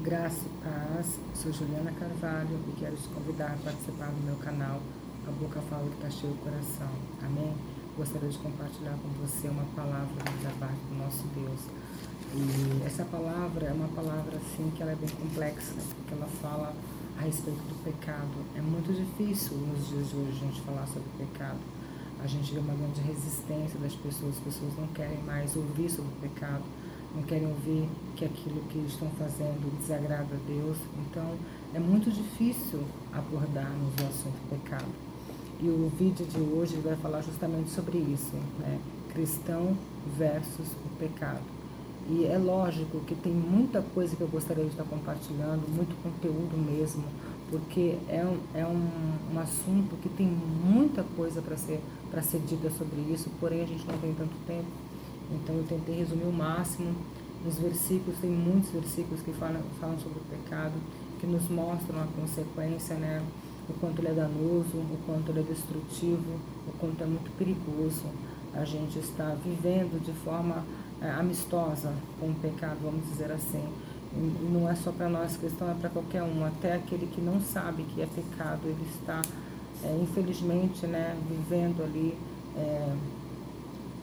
Graça e paz, sou Juliana Carvalho e quero te convidar a participar do meu canal A Boca Fala que está cheio o coração, amém? Gostaria de compartilhar com você uma palavra da parte do nosso Deus. E essa palavra é uma palavra assim que ela é bem complexa, porque ela fala a respeito do pecado. É muito difícil nos dias de hoje a gente falar sobre pecado. A gente vê uma grande resistência das pessoas, as pessoas não querem mais ouvir sobre o pecado, não querem ouvir que aquilo que estão fazendo desagrada a Deus. Então, é muito difícil abordarmos o assunto pecado. E o vídeo de hoje vai falar justamente sobre isso, né? Cristão versus o pecado. E é lógico que tem muita coisa que eu gostaria de estar compartilhando, muito conteúdo mesmo, porque é um assunto que tem muita coisa para ser dita sobre isso, porém a gente não tem tanto tempo. Então eu tentei resumir o máximo. Nos versículos, tem muitos versículos que falam sobre o pecado, que nos mostram a consequência, né? O quanto ele é danoso, o quanto ele é destrutivo, o quanto é muito perigoso a gente estar vivendo de forma amistosa com o pecado, vamos dizer assim. E não é só para nós cristãos, é para qualquer um, até aquele que não sabe que é pecado, ele está, infelizmente, né, vivendo ali,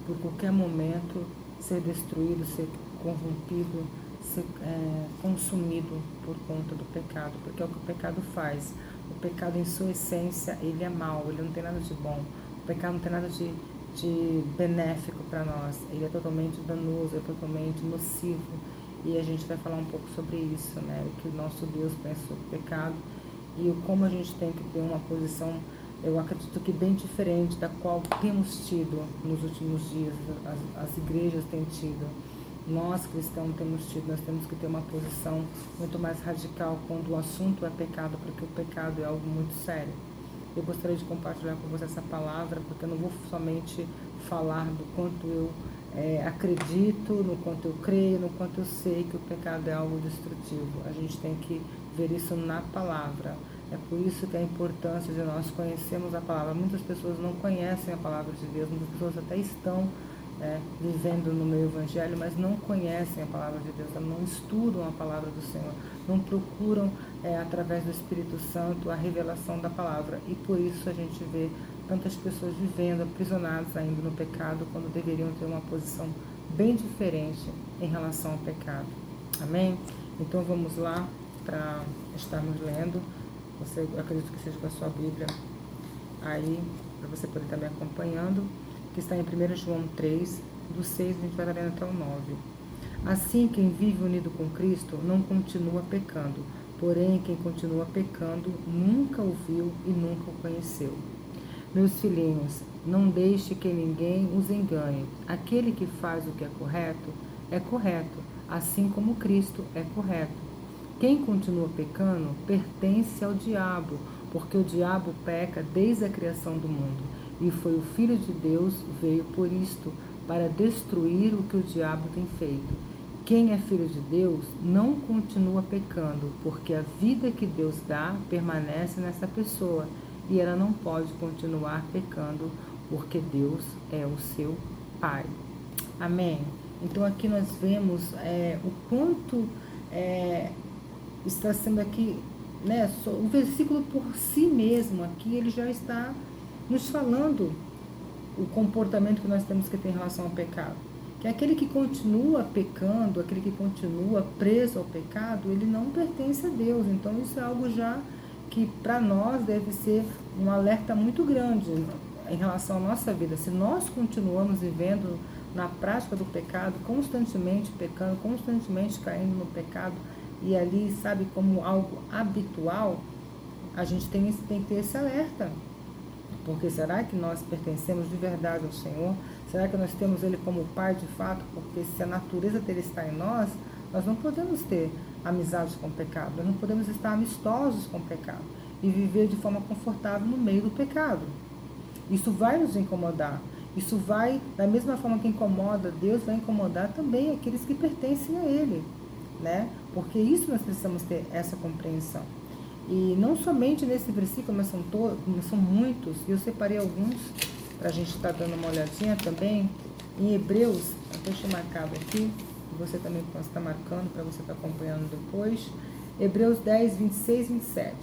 por qualquer momento, ser destruído, ser corrompido, ser consumido por conta do pecado, porque é o que o pecado faz. O pecado, em sua essência, ele é mau, ele não tem nada de bom. O pecado não tem nada de benéfico para nós, ele é totalmente danoso, é totalmente nocivo. E a gente vai falar um pouco sobre isso, né? O que o nosso Deus pensa sobre o pecado e como a gente tem que ter uma posição, eu acredito que bem diferente da qual temos tido nos últimos dias, as igrejas têm tido. Nós cristãos nós temos que ter uma posição muito mais radical quando o assunto é pecado, porque o pecado é algo muito sério. Eu gostaria de compartilhar com você essa palavra, porque eu não vou somente falar do quanto eu acredito, no quanto eu creio, no quanto eu sei que o pecado é algo destrutivo. A gente tem que ver isso na palavra. É por isso que a importância de nós conhecermos a palavra. Muitas pessoas não conhecem a palavra de Deus, muitas pessoas até estão vivendo no meio evangelho, mas não conhecem a palavra de Deus, não estudam a palavra do Senhor, não procuram através do Espírito Santo a revelação da palavra, e por isso a gente vê tantas pessoas vivendo aprisionadas ainda no pecado, quando deveriam ter uma posição bem diferente em relação ao pecado. Amém? Então vamos lá para estarmos lendo. Eu acredito que seja com a sua Bíblia aí, para você poder estar me acompanhando, que está em 1 João 3, do 6, a gente vai lendo até o 9. Assim, quem vive unido com Cristo não continua pecando, porém, quem continua pecando nunca o viu e nunca o conheceu. Meus filhinhos, não deixe que ninguém os engane. Aquele que faz o que é correto, assim como Cristo é correto. Quem continua pecando pertence ao diabo, porque o diabo peca desde a criação do mundo. E foi o Filho de Deus veio por isto, para destruir o que o diabo tem feito. Quem é filho de Deus não continua pecando, porque a vida que Deus dá permanece nessa pessoa, e ela não pode continuar pecando, porque Deus é o seu Pai. Amém? Então aqui nós vemos o quanto está sendo aqui, né, o versículo por si mesmo aqui, ele já está nos falando o comportamento que nós temos que ter em relação ao pecado. Que aquele que continua pecando, aquele que continua preso ao pecado, ele não pertence a Deus. Então isso é algo já que para nós deve ser um alerta muito grande em relação à nossa vida. Se nós continuamos vivendo na prática do pecado, constantemente pecando, constantemente caindo no pecado, e ali, sabe, como algo habitual, a gente tem que ter esse alerta. Porque será que nós pertencemos de verdade ao Senhor? Será que nós temos Ele como Pai de fato? Porque se a natureza dele está em nós, nós não podemos ter amizades com o pecado, nós não podemos estar amistosos com o pecado e viver de forma confortável no meio do pecado. Isso vai nos incomodar. Isso vai, da mesma forma que incomoda Deus, vai incomodar também aqueles que pertencem a Ele, né? Porque isso nós precisamos ter essa compreensão. E não somente nesse versículo, mas são muitos, e eu separei alguns para a gente estar dando uma olhadinha também. Em Hebreus, deixa eu marcar aqui, você também possa estar marcando, para você estar acompanhando depois. Hebreus 10, 26, 27.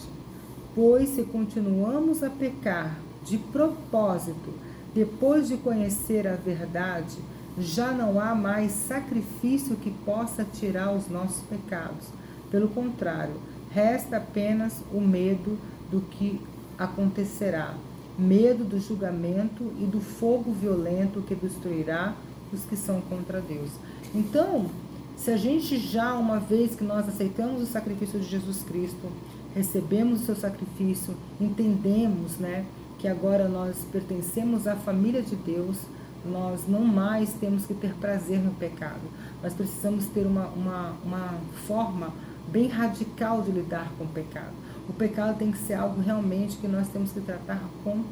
Pois se continuamos a pecar de propósito, depois de conhecer a verdade, já não há mais sacrifício que possa tirar os nossos pecados. Pelo contrário, resta apenas o medo do que acontecerá, medo do julgamento e do fogo violento que destruirá os que são contra Deus. Então, se a gente já, uma vez que nós aceitamos o sacrifício de Jesus Cristo, recebemos o seu sacrifício, entendemos, né, que agora nós pertencemos à família de Deus, nós não mais temos que ter prazer no pecado. Nós precisamos ter uma forma bem radical de lidar com o pecado. O pecado tem que ser algo realmente que nós temos que tratar com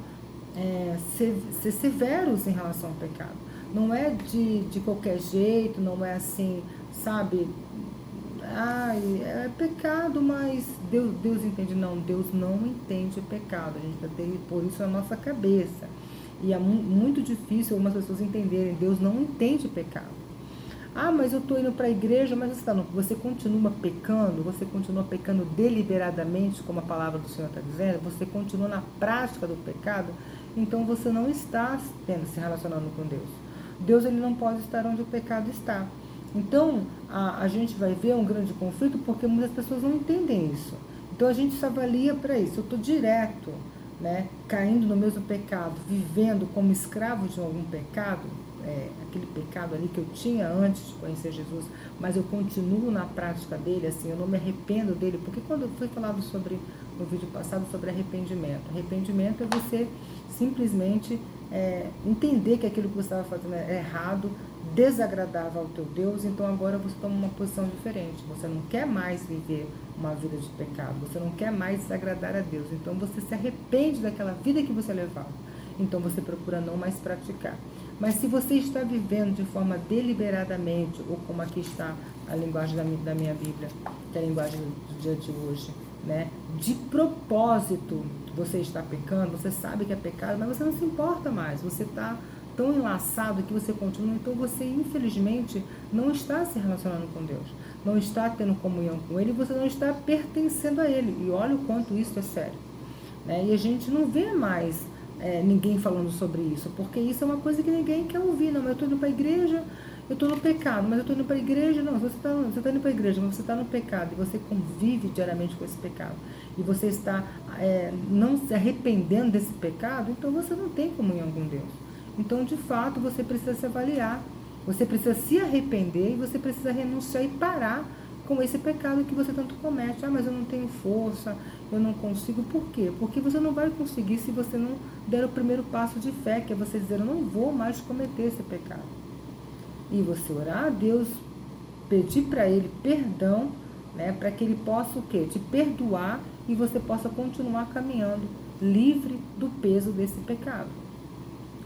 ser severos em relação ao pecado. Não é de qualquer jeito, não é assim, sabe? É pecado, mas Deus entende. Não, Deus não entende pecado. A gente tem por isso na nossa cabeça. E é muito difícil algumas pessoas entenderem. Deus não entende pecado. Mas eu estou indo para a igreja, mas você continua pecando deliberadamente, como a palavra do Senhor está dizendo, você continua na prática do pecado, então você não está se relacionando com Deus. Deus, ele não pode estar onde o pecado está. Então, a gente vai ver um grande conflito porque muitas pessoas não entendem isso. Então, a gente se avalia para isso. Eu estou direto, né, caindo no mesmo pecado, vivendo como escravo de algum pecado, aquele pecado ali que eu tinha antes de conhecer Jesus, mas eu continuo na prática dele, assim, eu não me arrependo dele, porque quando foi falado no vídeo passado sobre arrependimento é você simplesmente entender que aquilo que você estava fazendo é errado, desagradável ao teu Deus, então agora você toma uma posição diferente, você não quer mais viver uma vida de pecado, você não quer mais desagradar a Deus, então você se arrepende daquela vida que você levava, então você procura não mais praticar. Mas se você está vivendo de forma deliberadamente, ou como aqui está a linguagem da minha Bíblia, que é a linguagem do dia de hoje, né? De propósito, você está pecando, você sabe que é pecado, mas você não se importa mais, você está tão enlaçado que você continua, então você infelizmente não está se relacionando com Deus, não está tendo comunhão com Ele, você não está pertencendo a Ele, e olha o quanto isso é sério, né? E a gente não vê mais ninguém falando sobre isso, porque isso é uma coisa que ninguém quer ouvir. Não, mas eu estou indo para a igreja, eu estou no pecado, mas eu estou indo para a igreja. Não, você está indo para a igreja, mas você está no pecado, e você convive diariamente com esse pecado, e você está não se arrependendo desse pecado, então você não tem comunhão com Deus. Então, de fato, você precisa se avaliar, você precisa se arrepender, e você precisa renunciar e parar com esse pecado que você tanto comete. Mas eu não tenho força, eu não consigo. Por quê? Porque você não vai conseguir se você não der o primeiro passo de fé, que é você dizer, eu não vou mais cometer esse pecado. E você orar a Deus, pedir para Ele perdão, né, para que Ele possa o quê? Te perdoar, e você possa continuar caminhando livre do peso desse pecado.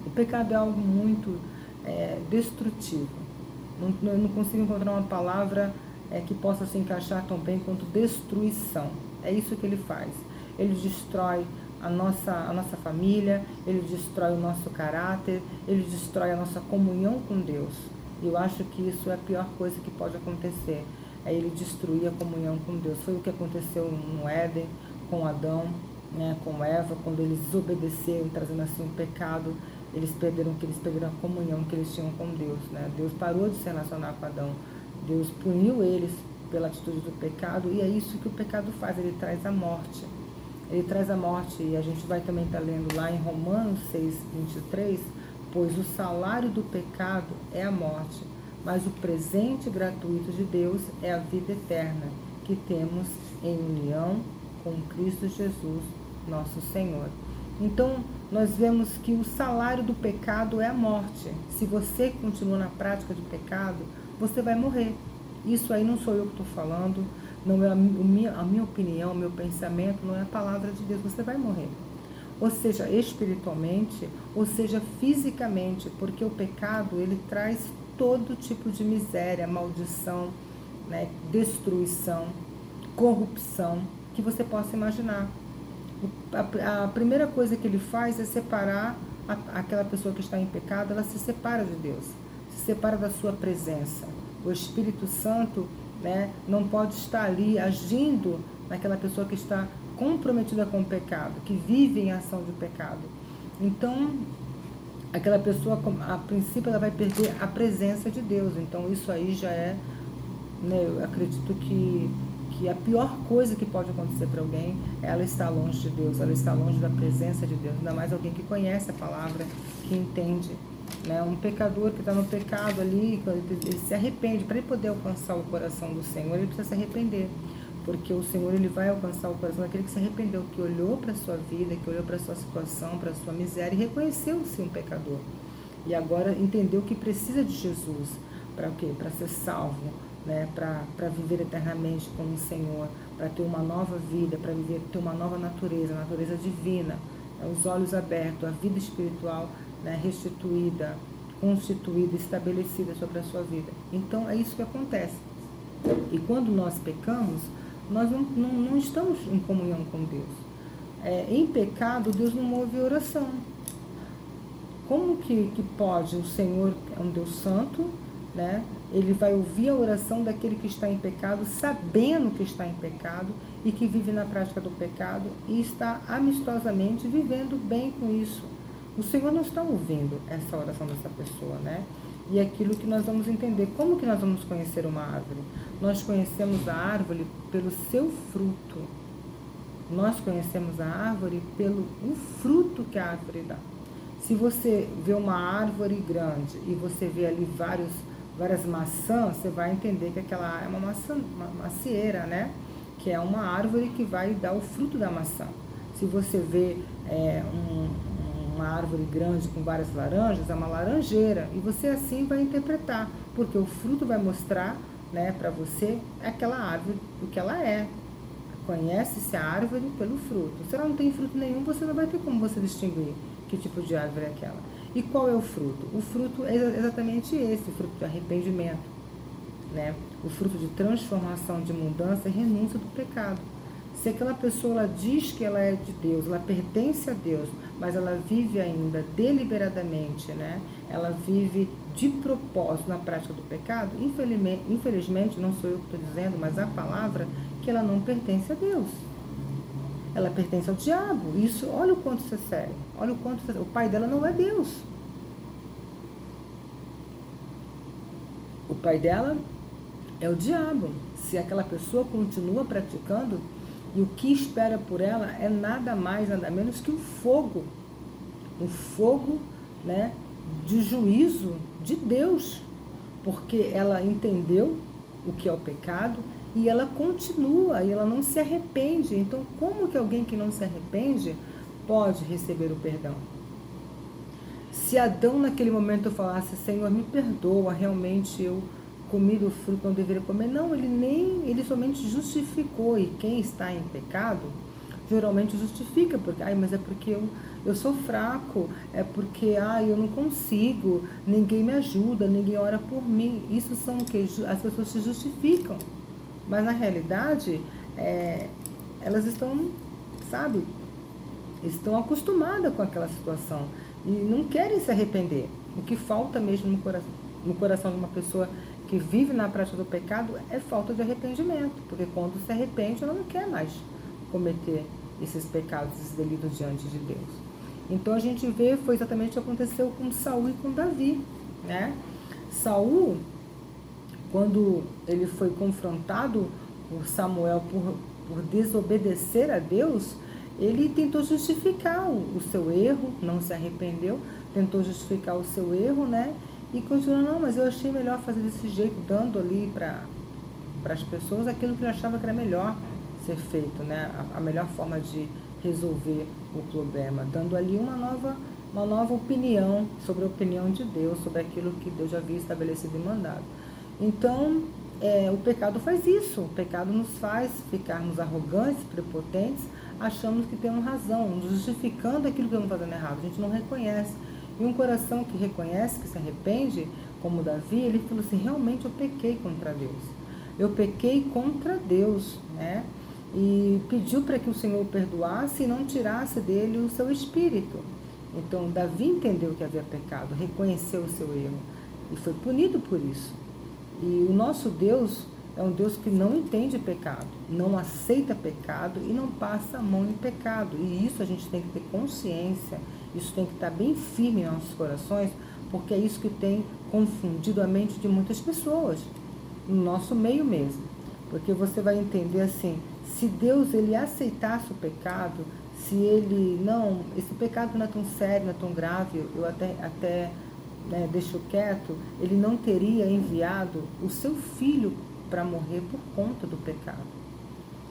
O pecado é algo muito destrutivo. Eu não consigo encontrar uma palavra que possa se encaixar tão bem quanto destruição. É isso que ele faz. Ele destrói a nossa família, ele destrói o nosso caráter, ele destrói a nossa comunhão com Deus. E eu acho que isso é a pior coisa que pode acontecer, é ele destruir a comunhão com Deus. Foi o que aconteceu no Éden, com Adão, né, com Eva, quando eles desobedeceram, trazendo assim um pecado, eles perderam a comunhão que eles tinham com Deus, né? Deus parou de se relacionar com Adão, Deus puniu eles pela atitude do pecado, e é isso que o pecado faz, ele traz a morte. Ele traz a morte, e a gente vai também estar lendo lá em Romanos 6, 23, pois o salário do pecado é a morte, mas o presente gratuito de Deus é a vida eterna, que temos em união com Cristo Jesus, nosso Senhor. Então, nós vemos que o salário do pecado é a morte. Se você continua na prática de pecado, você vai morrer. Isso aí não sou eu que estou falando, não é a minha opinião, o meu pensamento, não é a palavra de Deus. Você vai morrer. Ou seja, espiritualmente, ou seja, fisicamente, porque o pecado, ele traz todo tipo de miséria, maldição, né, destruição, corrupção, que você possa imaginar. A primeira coisa que ele faz é separar aquela pessoa que está em pecado, ela se separa de Deus, se separa da sua presença. O Espírito Santo, né, não pode estar ali agindo naquela pessoa que está comprometida com o pecado, que vive em ação de pecado. Então, aquela pessoa, a princípio, ela vai perder a presença de Deus. Então, isso aí já é, né, eu acredito que a pior coisa que pode acontecer para alguém é ela estar longe de Deus, ela estar longe da presença de Deus. Ainda mais alguém que conhece a palavra, que entende. Né? Um pecador que está no pecado ali, ele se arrepende. Para ele poder alcançar o coração do Senhor, ele precisa se arrepender. Porque o Senhor, ele vai alcançar o coração daquele que se arrependeu, que olhou para a sua vida, que olhou para a sua situação, para a sua miséria e reconheceu-se um pecador. E agora entendeu que precisa de Jesus. Para o quê? Para ser salvo, né? Para viver eternamente com o Senhor, para ter uma nova vida, para ter uma nova natureza, a natureza divina, os olhos abertos, a vida espiritual, né? Restituída, constituída, estabelecida sobre a sua vida. Então é isso que acontece. E quando nós pecamos, nós não estamos em comunhão com Deus. Em pecado, Deus não ouve oração. Como que pode? O Senhor é um Deus santo, né? Ele vai ouvir a oração daquele que está em pecado, sabendo que está em pecado e que vive na prática do pecado e está amistosamente vivendo bem com isso. O Senhor não está ouvindo essa oração dessa pessoa, né? E é aquilo que nós vamos entender. Como que nós vamos conhecer uma árvore? Nós conhecemos a árvore pelo seu fruto. Nós conhecemos a árvore pelo fruto que a árvore dá. Se você vê uma árvore grande e você vê ali várias maçãs, você vai entender que aquela é uma macieira, né? Que é uma árvore que vai dar o fruto da maçã. Se você vê uma árvore grande com várias laranjas, é uma laranjeira. E você assim vai interpretar, porque o fruto vai mostrar, né, para você aquela árvore, o que ela é. Conhece-se a árvore pelo fruto. Se ela não tem fruto nenhum, você não vai ter como você distinguir que tipo de árvore é aquela. E qual é o fruto? O fruto é exatamente esse, o fruto de arrependimento, né? O fruto de transformação, de mudança e renúncia do pecado. Se aquela pessoa ela diz que ela é de Deus, ela pertence a Deus, mas ela vive ainda deliberadamente, né? Ela vive de propósito na prática do pecado, infelizmente, não sou eu que estou dizendo, mas a palavra, que ela não pertence a Deus. Ela pertence ao diabo. Isso, olha o quanto isso é sério. Olha o quanto o pai dela não é Deus. O pai dela é o diabo. Se aquela pessoa continua praticando, e o que espera por ela é nada mais, nada menos que o fogo. Um fogo, né, de juízo de Deus. Porque ela entendeu o que é o pecado, e ela continua, e ela não se arrepende. Então, como que alguém que não se arrepende pode receber o perdão? Se Adão naquele momento falasse, Senhor, me perdoa, realmente eu comi do fruto, não deveria comer. Não, ele somente justificou. E quem está em pecado, geralmente justifica, porque, mas é porque eu sou fraco, é porque, eu não consigo, ninguém me ajuda, ninguém ora por mim. Isso são o que? As pessoas se justificam. Mas na realidade, elas estão, estão acostumadas com aquela situação e não querem se arrepender. O que falta mesmo no coração de uma pessoa que vive na prática do pecado é falta de arrependimento, porque quando se arrepende, ela não quer mais cometer esses pecados, esses delitos diante de Deus. Então a gente vê, foi exatamente o que aconteceu com Saul e com Davi, né? Saul, quando ele foi confrontado por Samuel por desobedecer a Deus, ele tentou justificar o seu erro, não se arrependeu, tentou justificar o seu erro, né? E continuou, não, mas eu achei melhor fazer desse jeito, dando ali para as pessoas aquilo que ele achava que era melhor ser feito, né? A melhor forma de resolver o problema, dando ali uma nova opinião sobre a opinião de Deus, sobre aquilo que Deus já havia estabelecido e mandado. Então, o pecado faz isso. O pecado nos faz ficarmos arrogantes, prepotentes, achando que temos razão, justificando aquilo que estamos fazendo errado. A gente não reconhece. E um coração que reconhece, que se arrepende, como Davi, ele falou assim, realmente eu pequei contra Deus. Eu pequei contra Deus, né? E pediu para que o Senhor o perdoasse e não tirasse dele o seu espírito. Então, Davi entendeu que havia pecado, reconheceu o seu erro e foi punido por isso. E o nosso Deus é um Deus que não entende pecado, não aceita pecado e não passa a mão em pecado. E isso a gente tem que ter consciência, isso tem que estar bem firme em nossos corações, porque é isso que tem confundido a mente de muitas pessoas, no nosso meio mesmo. Porque você vai entender assim, se Deus ele aceitasse o pecado, se ele não, esse pecado não é tão sério, não é tão grave, eu até deixo quieto, ele não teria enviado o seu filho para morrer por conta do pecado.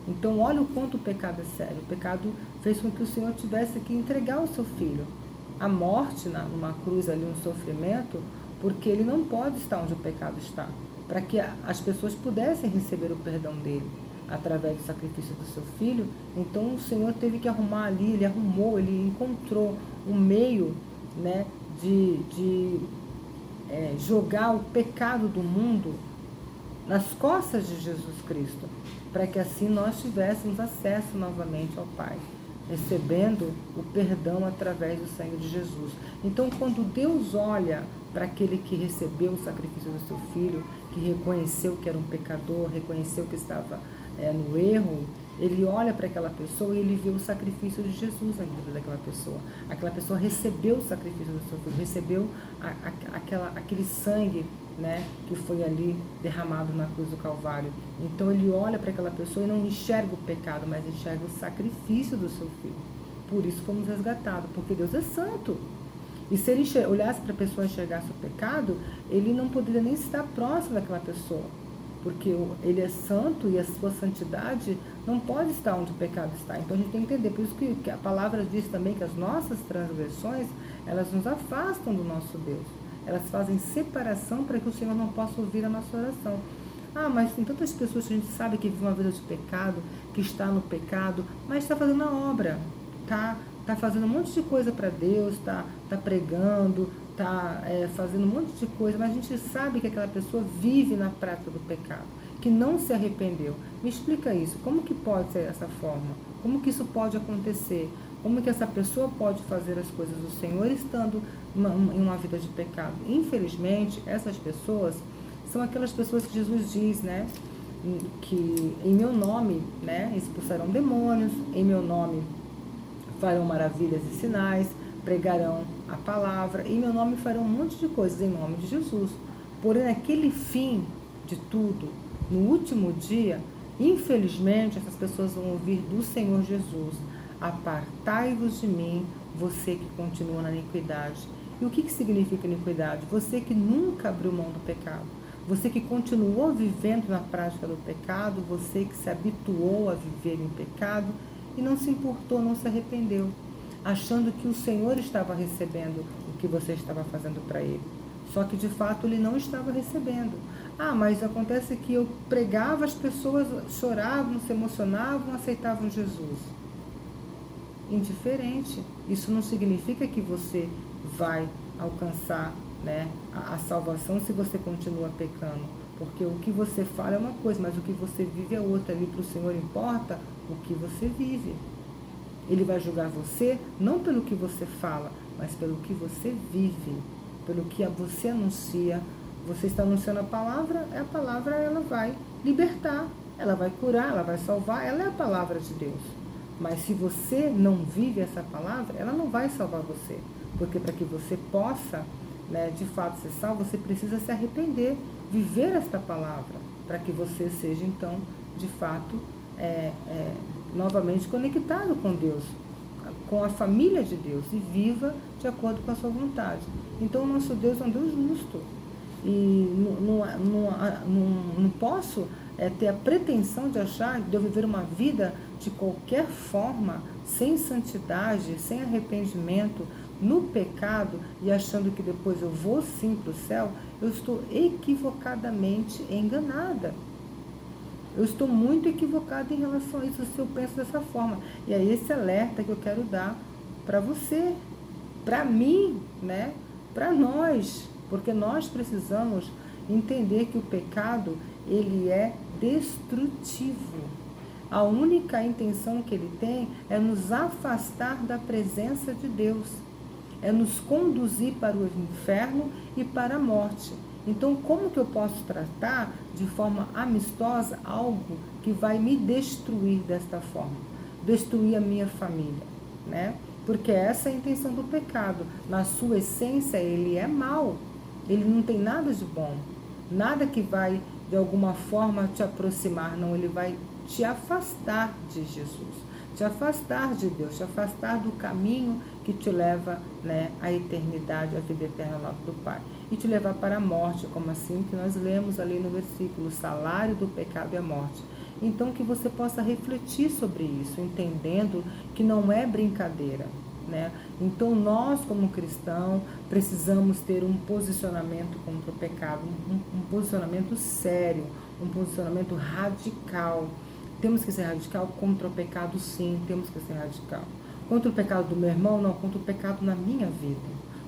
Então olha o quanto o pecado é sério. O pecado fez com que o Senhor tivesse que entregar o seu filho à morte numa cruz ali, um sofrimento, porque ele não pode estar onde o pecado está, para que as pessoas pudessem receber o perdão dele através do sacrifício do seu filho. Então o Senhor teve que arrumar ali, ele arrumou, ele encontrou um meio, né, de jogar o pecado do mundo nas costas de Jesus Cristo, para que assim nós tivéssemos acesso novamente ao Pai, recebendo o perdão através do sangue de Jesus. Então, quando Deus olha para aquele que recebeu o sacrifício do seu filho, que reconheceu que era um pecador, reconheceu que estava no erro, ele olha para aquela pessoa e ele vê o sacrifício de Jesus na vida daquela pessoa. Aquela pessoa recebeu o sacrifício do seu filho, recebeu aquele sangue, né, que foi ali derramado na cruz do Calvário. Então ele olha para aquela pessoa e não enxerga o pecado, mas enxerga o sacrifício do seu filho. Por isso fomos resgatados, porque Deus é santo. E se ele olhasse para a pessoa e enxergasse o pecado, ele não poderia nem estar próximo daquela pessoa, porque ele é santo e a sua santidade não pode estar onde o pecado está. Então a gente tem que entender, por isso que a palavra diz também que as nossas transgressões, elas nos afastam do nosso Deus. Elas fazem separação para que o Senhor não possa ouvir a nossa oração. Ah, mas tem tantas pessoas que a gente sabe que vivem uma vida de pecado, que está no pecado, mas está fazendo a obra, tá fazendo um monte de coisa para Deus, tá pregando, tá fazendo um monte de coisa, mas a gente sabe que aquela pessoa vive na prática do pecado, que não se arrependeu. Me explica isso, como que pode ser dessa forma? Como que isso pode acontecer? Como que essa pessoa pode fazer as coisas do Senhor estando em uma vida de pecado? Infelizmente, essas pessoas são aquelas pessoas que Jesus diz, né, que em meu nome, né, expulsarão demônios, em meu nome farão maravilhas e sinais, pregarão a palavra, em meu nome farão um monte de coisas em nome de Jesus. Porém, naquele fim de tudo, no último dia, infelizmente, essas pessoas vão ouvir do Senhor Jesus: apartai-vos de mim, você que continua na iniquidade. E o que significa iniquidade? Você que nunca abriu mão do pecado, você que continuou vivendo na prática do pecado, você que se habituou a viver em pecado e não se importou, não se arrependeu, achando que o Senhor estava recebendo o que você estava fazendo para Ele. Só que de fato Ele não estava recebendo. Ah, mas acontece que eu pregava, as pessoas choravam, se emocionavam, aceitavam Jesus. Indiferente. Isso não significa que você vai alcançar, né, a salvação se você continua pecando. Porque o que você fala é uma coisa, mas o que você vive é outra. Ali para o Senhor importa o que você vive. Ele vai julgar você não pelo que você fala, mas pelo que você vive, pelo que você anuncia. Você está anunciando a palavra ela vai libertar, ela vai curar, ela vai salvar, ela é a palavra de Deus. Mas se você não vive essa palavra, ela não vai salvar você. Porque para que você possa, né, de fato ser salvo, você precisa se arrepender, viver esta palavra, para que você seja então, de fato, novamente conectado com Deus, com a família de Deus, e viva de acordo com a sua vontade. Então o nosso Deus é um Deus justo. E não posso ter a pretensão de achar de eu viver uma vida de qualquer forma, sem santidade, sem arrependimento, no pecado, e achando que depois eu vou sim para o céu. Eu estou equivocadamente enganada. Eu estou muito equivocada em relação a isso, se eu penso dessa forma. E é esse alerta que eu quero dar para você, para mim, né? Para nós, porque nós precisamos entender que o pecado, ele é destrutivo. A única intenção que ele tem é nos afastar da presença de Deus, é nos conduzir para o inferno e para a morte. Então, como que eu posso tratar de forma amistosa algo que vai me destruir desta forma? Destruir a minha família, né? Porque essa é a intenção do pecado. Na sua essência, ele é mau. Ele não tem nada de bom. Nada que vai, de alguma forma, te aproximar. Não, ele vai te afastar de Jesus. Te afastar de Deus. Te afastar do caminho que te leva, né, à eternidade, à vida eterna lá do Pai. E te levar para a morte, como assim que nós lemos ali no versículo, o salário do pecado é a morte. Então, que você possa refletir sobre isso, entendendo que não é brincadeira, né? Então, nós, como cristãos, precisamos ter um posicionamento contra o pecado, um posicionamento sério, um posicionamento radical. Temos que ser radical contra o pecado, sim, temos que ser radical. Contra o pecado do meu irmão, não, contra o pecado na minha vida,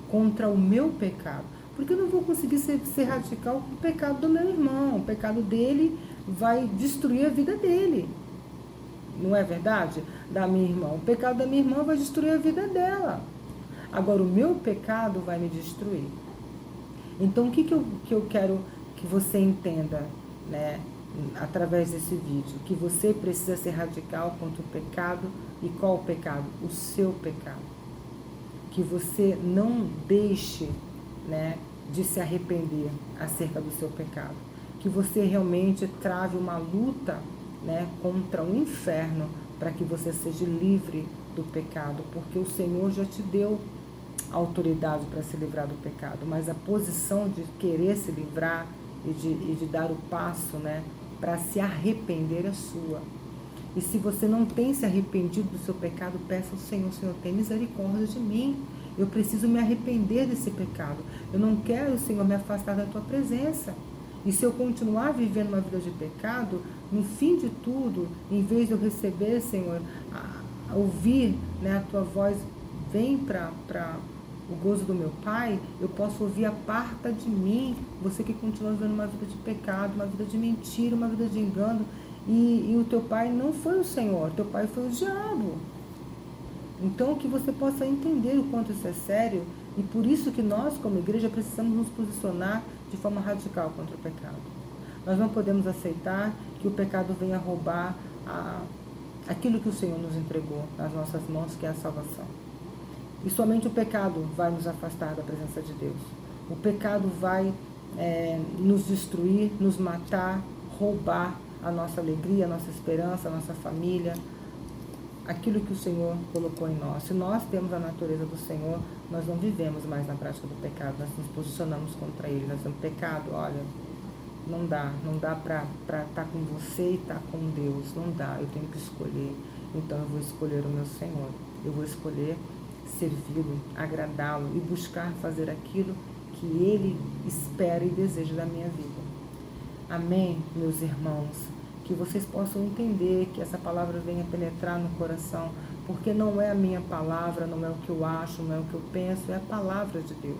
contra o meu pecado. Porque eu não vou conseguir ser radical com o pecado do meu irmão. O pecado dele vai destruir a vida dele. Não é verdade? Da minha irmã. O pecado da minha irmã vai destruir a vida dela. Agora, o meu pecado vai me destruir. Então, o que eu quero que você entenda, né, através desse vídeo? Que você precisa ser radical contra o pecado. E qual o pecado? O seu pecado. Que você não deixe, né, de se arrepender acerca do seu pecado. Que você realmente trave uma luta, né, contra o inferno para que você seja livre do pecado, porque o Senhor já te deu autoridade para se livrar do pecado, mas a posição de querer se livrar e de dar o passo, né, para se arrepender é sua. E se você não tem se arrependido do seu pecado, peça ao Senhor, Senhor, tem misericórdia de mim. Eu preciso me arrepender desse pecado. Eu não quero, Senhor, me afastar da Tua presença. E se eu continuar vivendo uma vida de pecado, no fim de tudo, em vez de eu receber, Senhor, a ouvir, né, a Tua voz, vem para o gozo do meu Pai, eu posso ouvir: aparta de mim, você que continua vivendo uma vida de pecado, uma vida de mentira, uma vida de engano. E o teu pai não foi o Senhor, teu pai foi o diabo. Então, que você possa entender o quanto isso é sério, e por isso que nós, como igreja, precisamos nos posicionar de forma radical contra o pecado. Nós não podemos aceitar que o pecado venha roubar aquilo que o Senhor nos entregou nas nossas mãos, que é a salvação. E somente o pecado vai nos afastar da presença de Deus. O pecado vai nos destruir, nos matar, roubar a nossa alegria, a nossa esperança, a nossa família, aquilo que o Senhor colocou em nós. Se nós temos a natureza do Senhor, nós não vivemos mais na prática do pecado, nós nos posicionamos contra ele. Nós temos pecado, olha, não dá para estar com você e estar com Deus, não dá, eu tenho que escolher. Então eu vou escolher o meu Senhor, eu vou escolher servi-lo, agradá-lo e buscar fazer aquilo que ele espera e deseja da minha vida. Amém, meus irmãos? Que vocês possam entender, que essa palavra venha penetrar no coração, porque não é a minha palavra, não é o que eu acho, não é o que eu penso, é a palavra de Deus.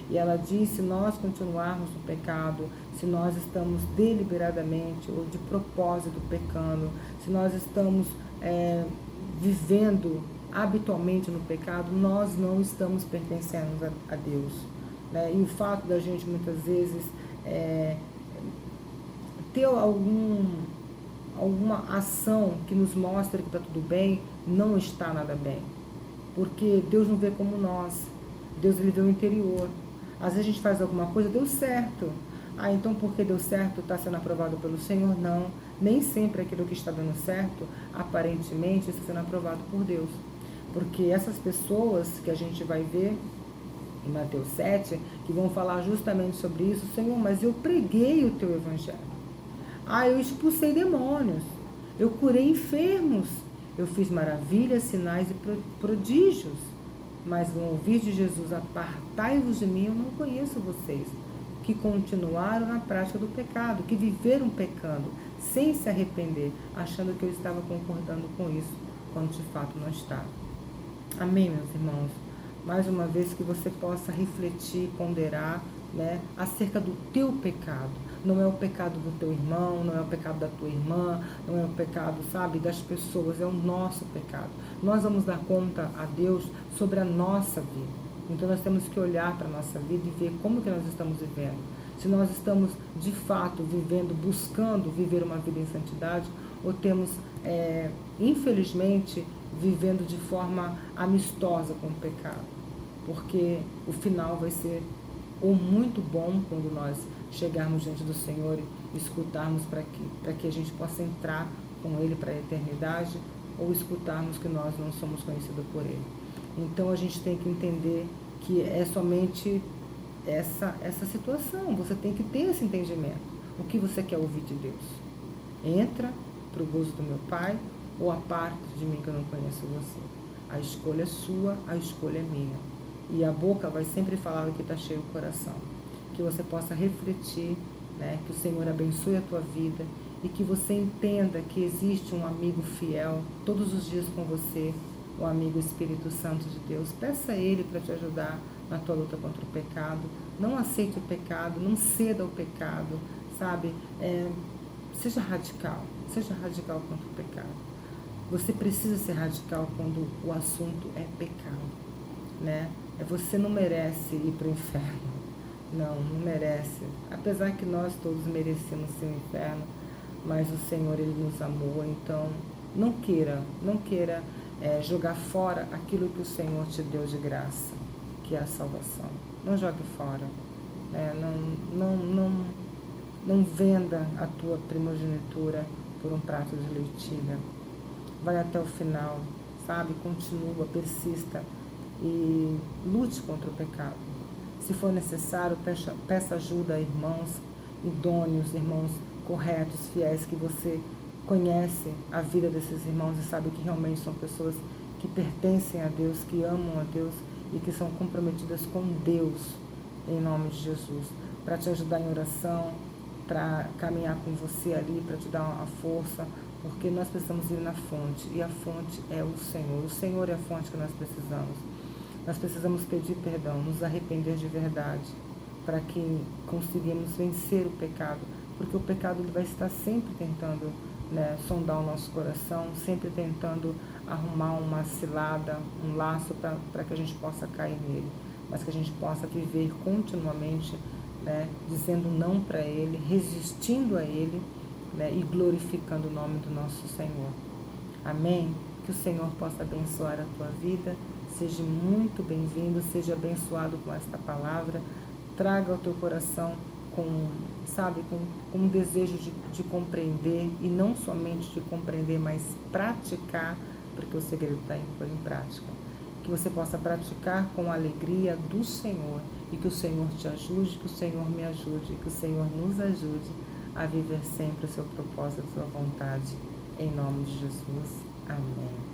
E ela diz: se nós continuarmos no pecado, se nós estamos deliberadamente ou de propósito pecando, se nós estamos vivendo habitualmente no pecado, nós não estamos pertencendo a Deus, né? E o fato da gente muitas vezes ter alguma ação que nos mostre que está tudo bem, não está nada bem. Porque Deus não vê como nós. Deus, ele vê o interior. Às vezes a gente faz alguma coisa, deu certo. Então porque deu certo, está sendo aprovado pelo Senhor? Não. Nem sempre aquilo que está dando certo, aparentemente, está sendo aprovado por Deus. Porque essas pessoas que a gente vai ver em Mateus 7, que vão falar justamente sobre isso: Senhor, mas eu preguei o teu evangelho. Eu expulsei demônios, eu curei enfermos, eu fiz maravilhas, sinais e prodígios. Mas vão ouvir de Jesus: apartai-vos de mim, eu não conheço vocês. Que continuaram na prática do pecado, que viveram pecando, sem se arrepender, achando que eu estava concordando com isso, quando de fato não estava. Amém, meus irmãos? Mais uma vez, que você possa refletir, ponderar, né, acerca do teu pecado. Não é o pecado do teu irmão, não é o pecado da tua irmã, não é o pecado, sabe, das pessoas, é o nosso pecado. Nós vamos dar conta a Deus sobre a nossa vida. Então nós temos que olhar para a nossa vida e ver como que nós estamos vivendo. Se nós estamos, de fato, vivendo, buscando viver uma vida em santidade, ou temos, infelizmente, vivendo de forma amistosa com o pecado. Porque o final vai ser ou muito bom quando nós chegarmos diante do Senhor e escutarmos para que a gente possa entrar com Ele para a eternidade, ou escutarmos que nós não somos conhecidos por Ele. Então a gente tem que entender que é somente essa situação. Você tem que ter esse entendimento. O que você quer ouvir de Deus? Entra para o gozo do meu Pai, ou aparte de mim que eu não conheço você. A escolha é sua, a escolha é minha. E a boca vai sempre falar o que está cheio o coração. Que você possa refletir, né? Que o Senhor abençoe a tua vida e que você entenda que existe um amigo fiel todos os dias com você, o amigo Espírito Santo de Deus. Peça a Ele para te ajudar na tua luta contra o pecado. Não aceite o pecado, não ceda ao pecado, sabe? Seja radical contra o pecado. Você precisa ser radical quando o assunto é pecado, né? Você não merece ir para o inferno. Não merece. Apesar que nós todos merecemos ser o inferno, mas o Senhor, Ele nos amou. Então, não queira jogar fora aquilo que o Senhor te deu de graça, que é a salvação. Não jogue fora. Não venda a tua primogenitura por um prato de leitilha. Vai até o final, sabe? Continua, persista e lute contra o pecado. Se for necessário, peça ajuda a irmãos idôneos, irmãos corretos, fiéis, que você conhece a vida desses irmãos e sabe que realmente são pessoas que pertencem a Deus, que amam a Deus e que são comprometidas com Deus, em nome de Jesus, para te ajudar em oração, para caminhar com você ali, para te dar uma força, porque nós precisamos ir na fonte, e a fonte é o Senhor. O Senhor é a fonte que nós precisamos. Nós precisamos pedir perdão, nos arrepender de verdade, para que consigamos vencer o pecado, porque o pecado ele vai estar sempre tentando, né, sondar o nosso coração, sempre tentando arrumar uma cilada, um laço para que a gente possa cair nele, mas que a gente possa viver continuamente, né, dizendo não para ele, resistindo a ele, né, e glorificando o nome do nosso Senhor. Amém? Que o Senhor possa abençoar a tua vida. Seja muito bem-vindo, seja abençoado com esta palavra. Traga ao teu coração com um desejo de compreender, e não somente de compreender, mas praticar, porque o segredo está em pôr em prática. Que você possa praticar com a alegria do Senhor, e que o Senhor te ajude, que o Senhor me ajude, que o Senhor nos ajude a viver sempre o seu propósito, a sua vontade, em nome de Jesus. Amém.